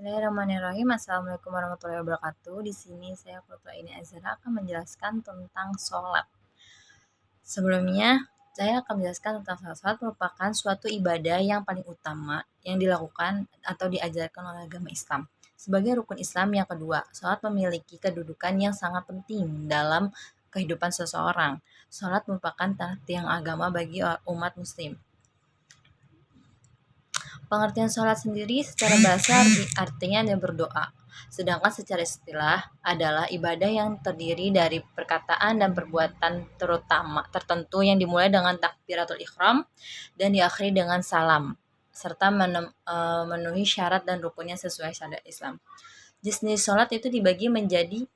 Bismillahirrahmanirrahim. Assalamualaikum warahmatullahi wabarakatuh. Di sini saya Putra ini Azra akan menjelaskan tentang sholat. Sebelumnya, saya akan menjelaskan tentang sholat merupakan suatu ibadah yang paling utama yang dilakukan atau diajarkan oleh agama Islam. Sebagai rukun Islam yang kedua, sholat memiliki kedudukan yang sangat penting dalam kehidupan seseorang. Sholat merupakan tiang agama bagi umat muslim. Pengertian sholat sendiri secara bahasa artinya adalah berdoa. Sedangkan secara istilah adalah ibadah yang terdiri dari perkataan dan perbuatan tertentu yang dimulai dengan takbiratul ihram dan diakhiri dengan salam serta memenuhi syarat dan rukunnya sesuai syariat Islam. Jenis sholat itu dibagi menjadi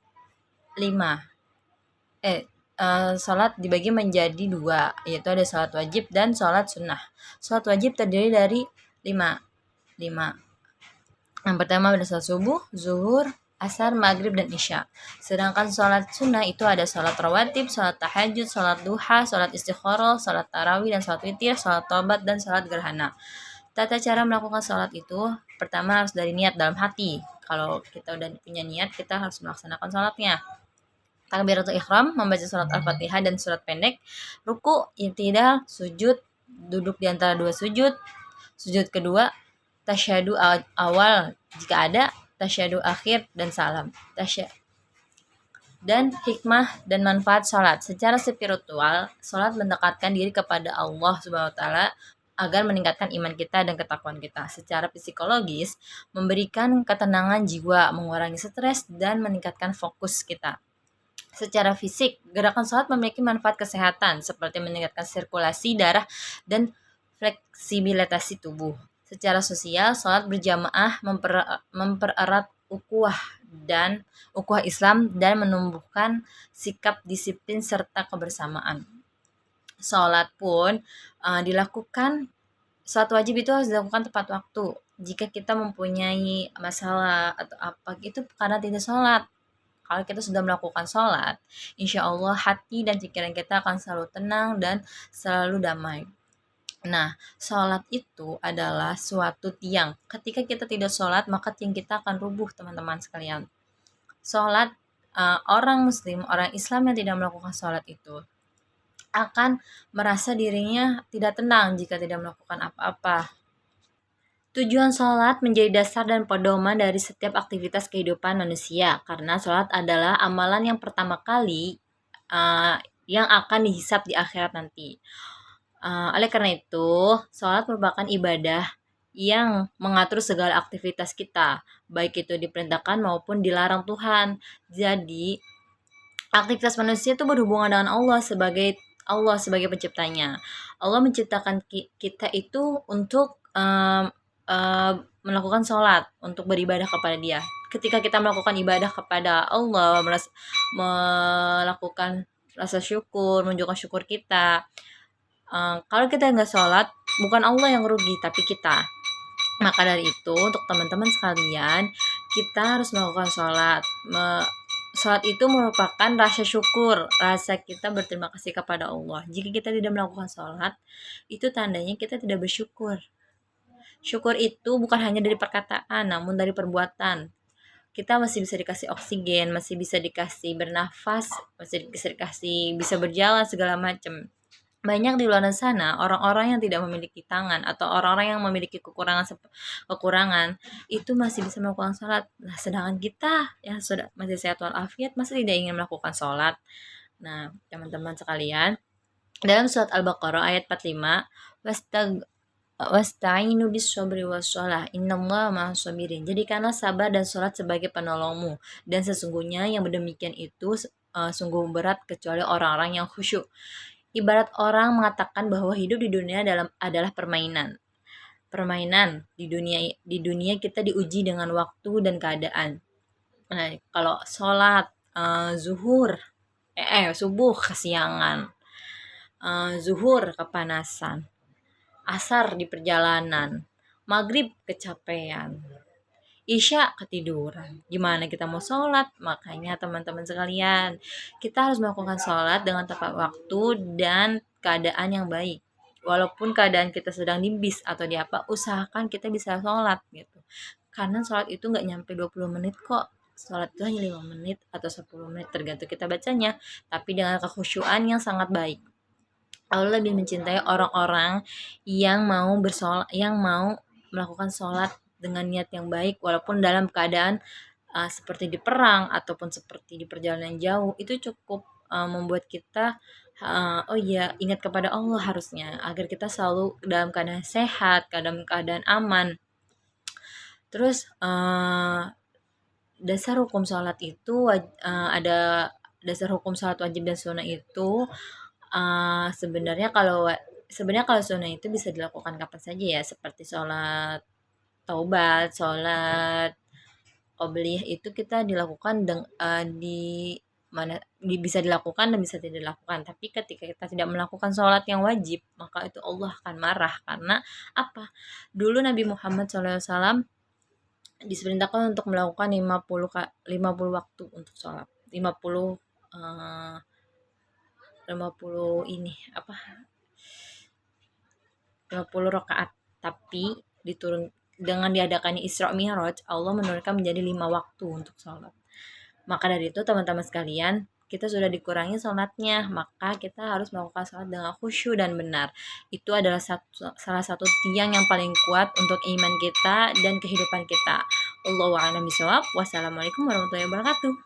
5. Sholat dibagi menjadi 2, yaitu ada sholat wajib dan sholat sunnah. Sholat wajib terdiri dari 5. Yang pertama ada sholat subuh, zuhur, asar, maghrib, dan isya. Sedangkan sholat sunnah itu ada sholat rawatib, sholat tahajud, sholat duha, sholat istikharah, sholat tarawih, dan sholat witir, sholat tobat, dan sholat gerhana. Tata cara melakukan sholat itu pertama harus dari niat dalam hati. Kalau kita udah punya niat, kita harus melaksanakan sholatnya. Takbiratul ihram, membaca surat al-fatihah dan surat pendek, ruku, i'tidal, sujud, duduk di antara dua sujud, sujud kedua, tasyahadu awal jika ada, tasyahadu akhir, dan salam. Dan hikmah dan manfaat sholat. Secara spiritual, sholat mendekatkan diri kepada Allah Subhanahu wa Ta'ala agar meningkatkan iman kita dan ketakwaan kita. Secara psikologis, memberikan ketenangan jiwa, mengurangi stres, dan meningkatkan fokus kita. Secara fisik, gerakan sholat memiliki manfaat kesehatan seperti meningkatkan sirkulasi darah dan fleksibilitas tubuh. Secara sosial, sholat berjamaah mempererat ukhuwah Islam dan menumbuhkan sikap disiplin serta kebersamaan. Sholat pun sholat wajib itu harus dilakukan tepat waktu. Jika kita mempunyai masalah atau apa itu karena tidak sholat. Kalau kita sudah melakukan sholat, insya Allah hati dan pikiran kita akan selalu tenang dan selalu damai. Nah, sholat itu adalah suatu tiang. Ketika kita tidak sholat, maka tiang kita akan rubuh, teman-teman sekalian. Sholat, orang muslim, orang Islam yang tidak melakukan sholat itu akan merasa dirinya tidak tenang jika tidak melakukan apa-apa. Tujuan sholat menjadi dasar dan pedoman dari setiap aktivitas kehidupan manusia, karena sholat adalah amalan yang pertama kali yang akan dihisap di akhirat nanti. Oleh karena itu, sholat merupakan ibadah yang mengatur segala aktivitas kita, baik itu diperintahkan maupun dilarang Tuhan. Jadi, aktivitas manusia itu berhubungan dengan Allah sebagai penciptanya. Allah menciptakan kita itu untuk melakukan sholat, untuk beribadah kepada Dia. Ketika kita melakukan ibadah kepada Allah, melakukan rasa syukur, menunjukkan syukur kita. Kalau kita nggak sholat, bukan Allah yang rugi, tapi kita. Maka dari itu, untuk teman-teman sekalian, kita harus melakukan sholat. Sholat itu merupakan rasa syukur, rasa kita berterima kasih kepada Allah. Jika kita tidak melakukan sholat, itu tandanya kita tidak bersyukur. Syukur itu bukan hanya dari perkataan, namun dari perbuatan. Kita masih bisa dikasih oksigen, masih bisa dikasih bernafas, masih dikasih bisa berjalan segala macam. Banyak di luar sana orang-orang yang tidak memiliki tangan atau orang-orang yang memiliki kekurangan itu masih bisa melakukan sholat. Nah, sedangkan kita yang sudah masih sehat walafiat masih tidak ingin melakukan sholat. Nah, teman-teman sekalian, dalam surat Al-Baqarah ayat 45, wasta'inu bis-sabri was-shalah innallaha ma'as sabirin. Jadikanlah sabar dan sholat sebagai penolongmu, dan sesungguhnya yang demikian itu sungguh berat kecuali orang-orang yang khusyuk. Ibarat orang mengatakan bahwa hidup di dunia adalah permainan. Permainan di dunia kita diuji dengan waktu dan keadaan. Nah, kalau sholat subuh kesiangan, zuhur kepanasan, asar di perjalanan, maghrib kecapean, isya ketiduran. Gimana kita mau sholat? Makanya teman-teman sekalian, kita harus melakukan sholat dengan tepat waktu dan keadaan yang baik. Walaupun keadaan kita sedang di bis atau di apa, usahakan kita bisa sholat gitu. karena sholat itu nggak nyampe 20 menit kok. Sholat itu hanya 5 menit atau 10 menit tergantung kita bacanya, tapi dengan kekhusyuan yang sangat baik. Allah lebih mencintai orang-orang yang mau yang mau melakukan sholat dengan niat yang baik walaupun dalam keadaan seperti di perang ataupun seperti di perjalanan jauh. Itu cukup membuat kita oh iya, ingat kepada Allah harusnya agar kita selalu dalam keadaan sehat, dalam keadaan aman. Terus dasar hukum sholat itu ada dasar hukum sholat wajib dan sunnah itu sebenarnya kalau sunnah itu bisa dilakukan kapan saja ya, seperti sholat taubat, sholat qobliyah itu kita dilakukan di mana bisa dilakukan dan bisa tidak dilakukan. Tapi ketika kita tidak melakukan sholat yang wajib, maka itu Allah akan marah karena apa? Dulu Nabi Muhammad SAW diperintahkan untuk melakukan 50 waktu untuk sholat. 50 ini apa 50 rakaat, tapi dengan diadakannya Isra Mi'raj, Allah menurunkan menjadi 5 waktu untuk sholat. Maka dari itu teman-teman sekalian, kita sudah dikurangi sholatnya, maka kita harus melakukan sholat dengan khusyuk dan benar. Itu adalah salah satu tiang yang paling kuat untuk iman kita dan kehidupan kita. Allahu a'lam bishawab. Wassalamualaikum warahmatullahi wabarakatuh.